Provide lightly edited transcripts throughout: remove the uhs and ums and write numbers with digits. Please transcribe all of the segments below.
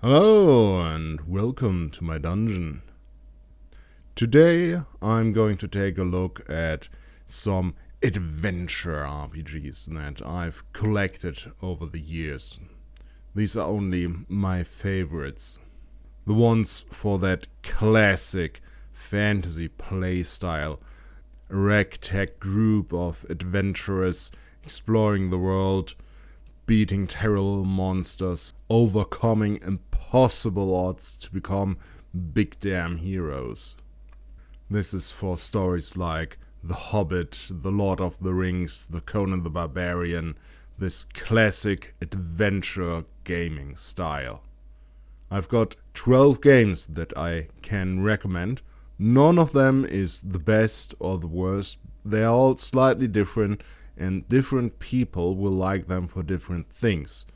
Hello and welcome to my dungeon. Today I'm going to take a look at some adventure RPGs that I've collected over the years. These are only my favorites. The ones for that classic fantasy playstyle. A ragtag group of adventurers exploring the world, beating terrible monsters, overcoming impossible odds to become big damn heroes. This is for stories like The Hobbit, The Lord of the Rings, The Conan the Barbarian, this classic adventure gaming style. I've got 12 games that I can recommend. None of them is the best or the worst. They are all slightly different, and different people will like them for different things.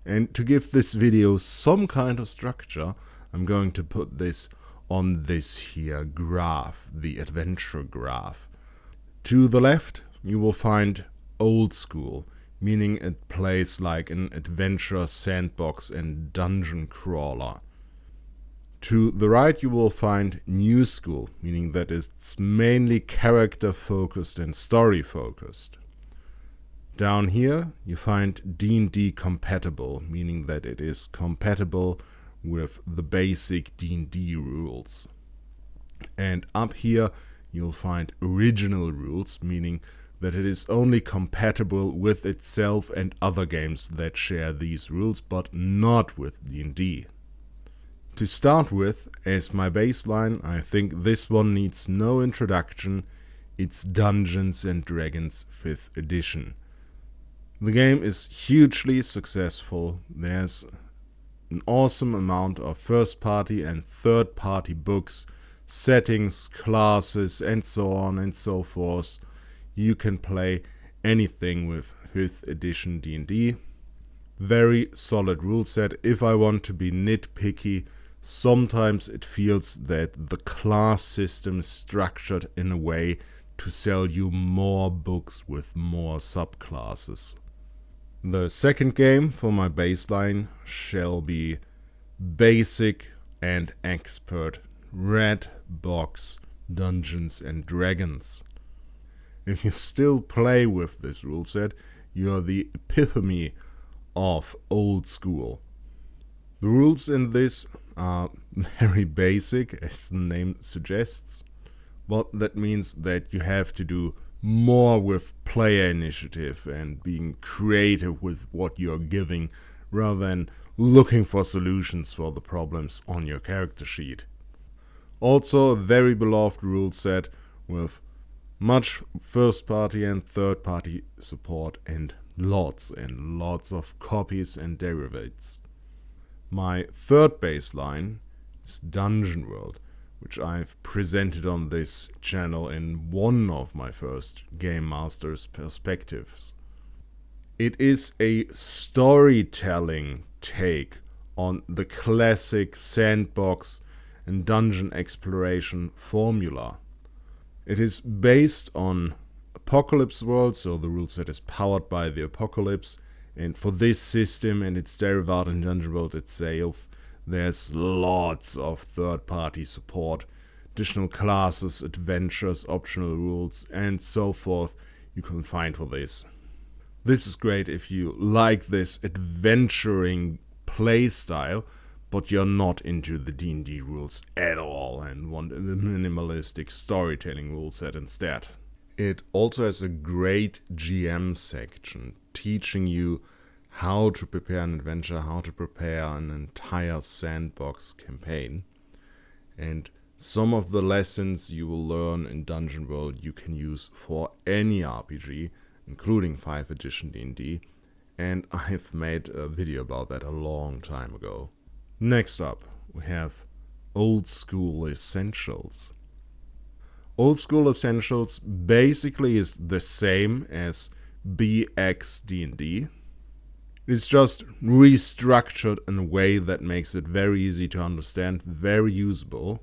And to give this video some kind of structure, I'm going to put this on this here graph, the adventure graph. To the left, you will find old school, meaning it plays like an adventure sandbox and dungeon crawler. To the right, you will find new school, meaning that it's mainly character focused and story focused. Down here, you find D&D compatible, meaning that it is compatible with the basic D&D rules. And up here, you'll find original rules, meaning that it is only compatible with itself and other games that share these rules, but not with D&D. To start with, as my baseline, I think this one needs no introduction. It's Dungeons & Dragons 5th edition. The game is hugely successful. There's an awesome amount of first-party and third-party books, settings, classes, and so on and so forth. You can play anything with 5th edition D&D. Very solid rule set. If I want to be nitpicky, sometimes it feels that the class system is structured in a way to sell you more books with more subclasses. The second game for my baseline shall be Basic and Expert Red Box Dungeons & Dragons. If you still play with this rule set, you're the epitome of old school. The rules in this are very basic, as the name suggests, but that means that you have to do more with player initiative and being creative with what you're giving, rather than looking for solutions for the problems on your character sheet. Also a very beloved rule set with much first party and third party support and lots of copies and derivatives. My third baseline is Dungeon World, which I've presented on this channel in one of my first Game Master's perspectives. It is a storytelling take on the classic sandbox and dungeon exploration formula. It is based on Apocalypse World, so the rule set is powered by the Apocalypse, and for this system and its derivative in Dungeon World itself, there's lots of third-party support, additional classes, adventures, optional rules, and so forth you can find for this. This is great if you like this adventuring playstyle, but you're not into the D&D rules at all and want a minimalistic storytelling rule set instead. It also has a great GM section teaching you how to prepare an adventure, how to prepare an entire sandbox campaign. And some of the lessons you will learn in Dungeon World you can use for any RPG, including 5th edition D&D, and I've made a video about that a long time ago. Next up, we have Old School Essentials. Old School Essentials basically is the same as BX D&D. It's just restructured in a way that makes it very easy to understand, very usable,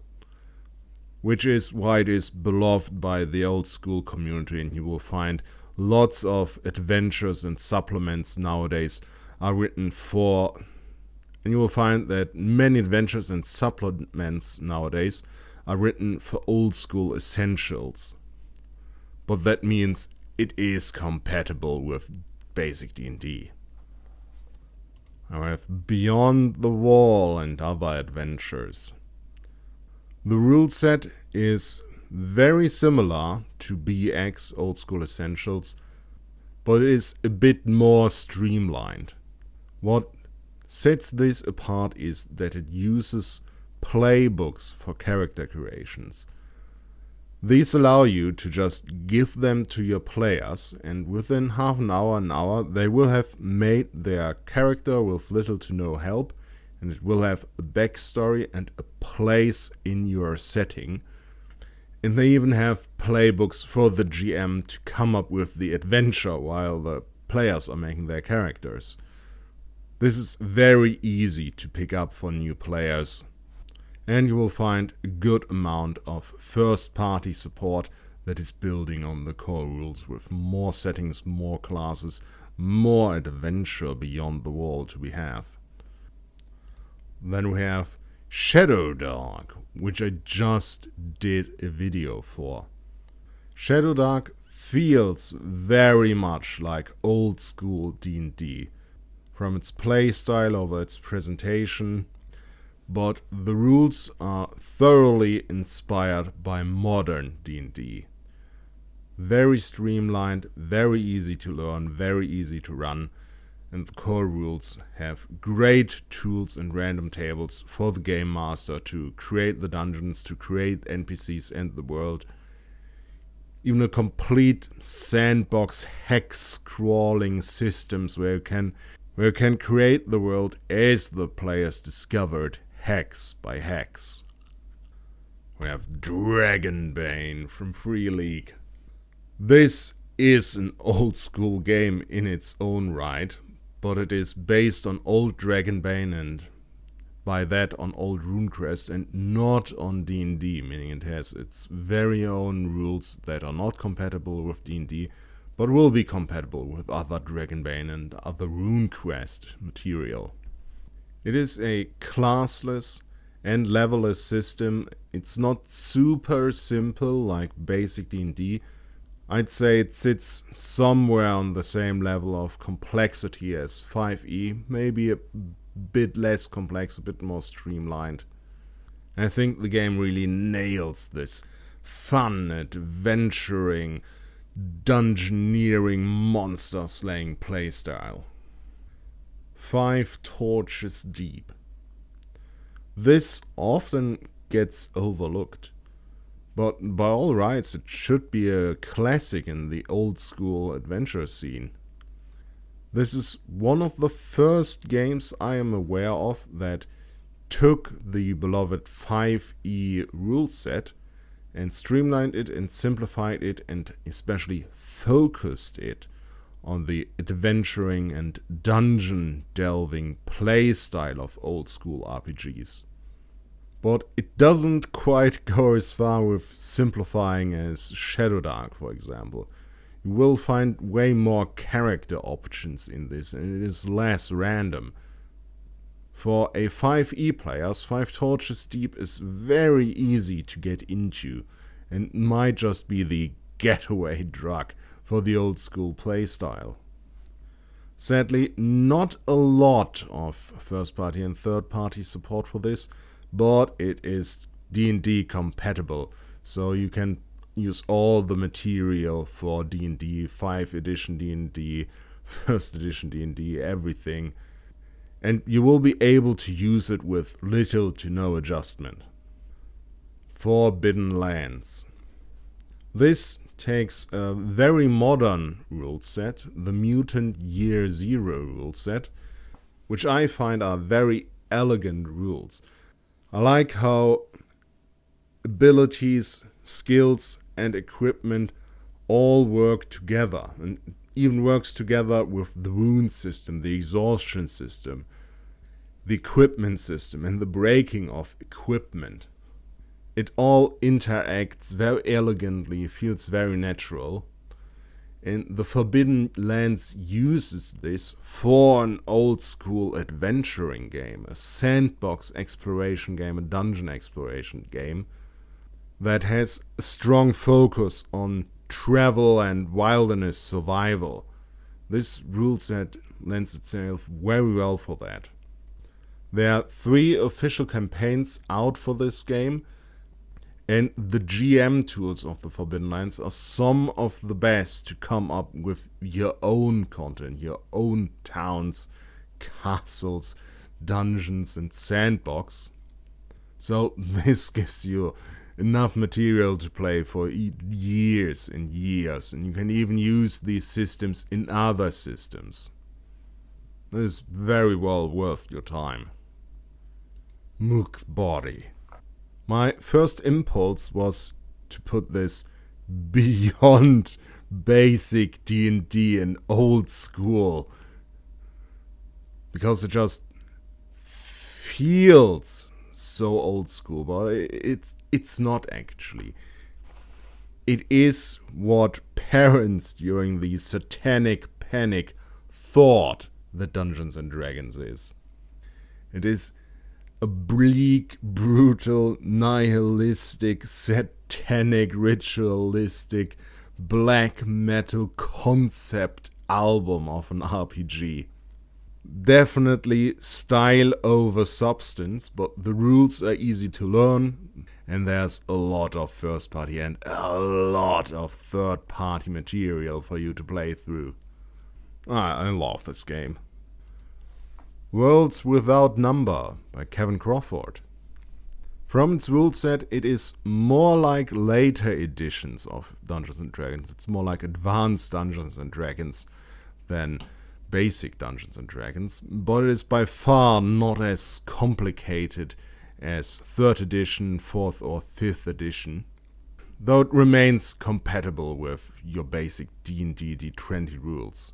which is why it is beloved by the old school community, and you will find lots of adventures and supplements nowadays are written for And you will find that many adventures and supplements nowadays are written for old school essentials. But that means it is compatible with basic D&D. I have Beyond the Wall and other adventures. The rule set is very similar to BX Old School Essentials, but it is a bit more streamlined. What sets this apart is that it uses playbooks for character creations. These allow you to just give them to your players, and within half an hour, they will have made their character with little to no help, and it will have a backstory and a place in your setting. And they even have playbooks for the GM to come up with the adventure while the players are making their characters. This is very easy to pick up for new players, and you will find a good amount of first-party support that is building on the core rules with more settings, more classes, more adventure beyond the wall to be have. Then we have Shadowdark, which I just did a video for. Shadowdark feels very much like old school D&D, from its playstyle over its presentation, but the rules are thoroughly inspired by modern D&D. Very streamlined, very easy to learn, very easy to run, and the core rules have great tools and random tables for the game master to create the dungeons, to create NPCs and the world. Even a complete sandbox hex crawling systems where you can create the world as the players discovered, hex by hex. We have Bane from Free League. This is an old school game in its own right, but it is based on old Bane and by that on old RuneQuest and not on D&D, meaning it has its very own rules that are not compatible with D&D, but will be compatible with other Bane and other RuneQuest material. It is a classless and levelless system. It's not super simple like basic D&D. I'd say it sits somewhere on the same level of complexity as 5e, maybe a bit less complex, a bit more streamlined. I think the game really nails this fun, adventuring, dungeoneering, monster-slaying playstyle. 5 Torches Deep. This often gets overlooked, but by all rights it should be a classic in the old school adventure scene. This is one of the first games I am aware of that took the beloved 5e rule set and streamlined it and simplified it and especially focused it on the adventuring and dungeon delving playstyle of old school RPGs. But it doesn't quite go as far with simplifying as Shadowdark, for example. You will find way more character options in this, and it is less random. For a 5e players, 5 Torches Deep is very easy to get into, and might just be the getaway drug for the old school playstyle. Sadly, not a lot of first party and third party support for this, but it is D&D compatible, so you can use all the material for D&D, 5th edition D&D, 1st edition D&D, everything, and you will be able to use it with little to no adjustment. Forbidden Lands. This takes a very modern rule set, the Mutant Year Zero rule set, which I find are very elegant rules. I like how abilities, skills, and equipment all work together, and even works together with the wound system, the exhaustion system, the equipment system, and the breaking of equipment. It all interacts very elegantly, feels very natural, And the Forbidden Lands uses this for an old school adventuring game, a sandbox exploration game, a dungeon exploration game that has a strong focus on travel and wilderness survival. This rule set lends itself very well for that. There are 3 official campaigns out for this game, and the GM tools of the Forbidden Lands are some of the best to come up with your own content, your own towns, castles, dungeons, and sandbox. So this gives you enough material to play for years and years, and you can even use these systems in other systems. This is very well worth your time. Mukbody. My first impulse was to put this beyond basic D&D and old school, because it just feels so old school, but it's not actually. It is what parents during the satanic panic thought that Dungeons and Dragons is. It is a bleak, brutal, nihilistic, satanic, ritualistic, black metal concept album of an RPG. Definitely style over substance, but the rules are easy to learn, and there's a lot of first party and a lot of third party material for you to play through. I love this game. Worlds Without Number by Kevin Crawford. From its rule set, it is more like later editions of Dungeons and Dragons. It's more like advanced Dungeons and Dragons than basic Dungeons and Dragons, but it is by far not as complicated as 3rd edition, 4th or 5th edition, though it remains compatible with your basic D&D D20 rules.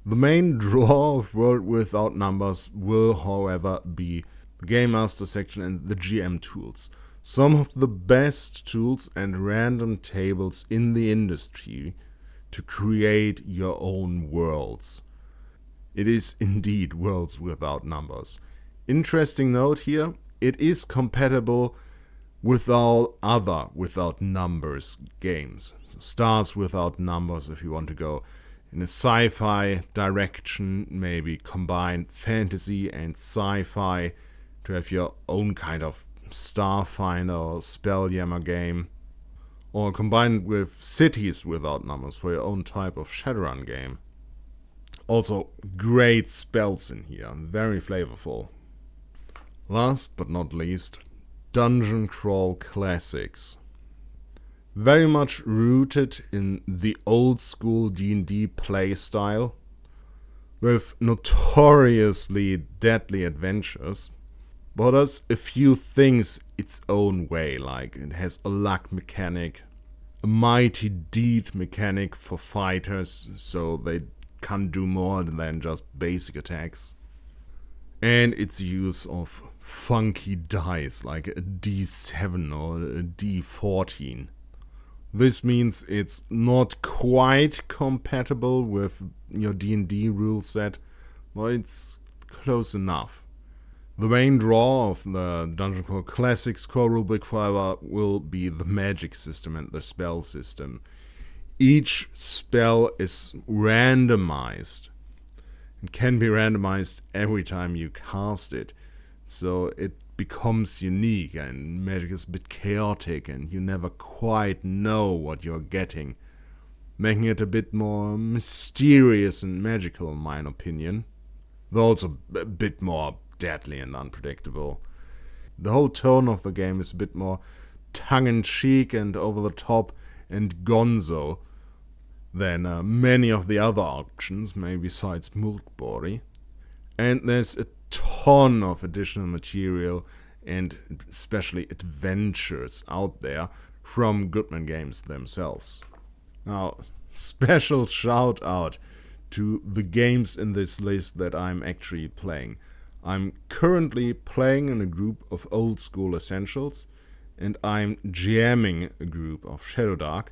The main draw of World Without Numbers will, however, be the Game Master section and the GM tools. Some of the best tools and random tables in the industry to create your own worlds. It is indeed Worlds Without Numbers. Interesting note here, it is compatible with all other Without Numbers games. So Stars Without Numbers if you want to go in a sci-fi direction, maybe combine fantasy and sci-fi to have your own kind of Starfinder or Spelljammer game, or combine it with Cities Without Numbers for your own type of Shadowrun game. Also, great spells in here, very flavorful. Last but not least, Dungeon Crawl Classics. Very much rooted in the old school D&D playstyle, with notoriously deadly adventures, but does a few things its own way, like it has a luck mechanic, a mighty deed mechanic for fighters, so they can do more than just basic attacks, and its use of funky dice like a D7 or a D14. This means it's not quite compatible with your D&D rule set, but it's close enough. The main draw of the Dungeon Crawl Classics core rulebook, however, will be the magic system and the spell system. Each spell is randomized. It can be randomized every time you cast it, so it becomes unique, and magic is a bit chaotic and you never quite know what you're getting, making it a bit more mysterious and magical in my opinion, though also a bit more deadly and unpredictable. The whole tone of the game is a bit more tongue-in-cheek and over-the-top and gonzo than many of the other options, maybe besides Mukbody. And there's a ton of additional material and especially adventures out there from Goodman Games themselves. Now, special shout out to the games in this list that I'm actually playing. I'm currently playing in a group of old school essentials, and I'm GMing a group of Shadowdark,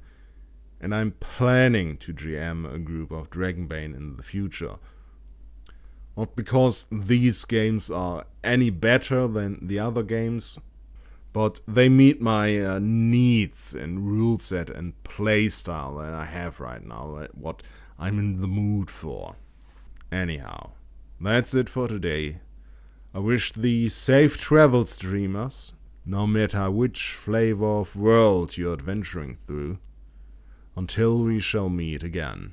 and I'm planning to GM a group of Dragonbane in the future. Not because these games are any better than the other games, but they meet my needs in rule set and playstyle that I have right now, what I'm in the mood for. Anyhow, that's it for today. I wish thee safe travels, dreamers, no matter which flavor of world you're adventuring through, until we shall meet again.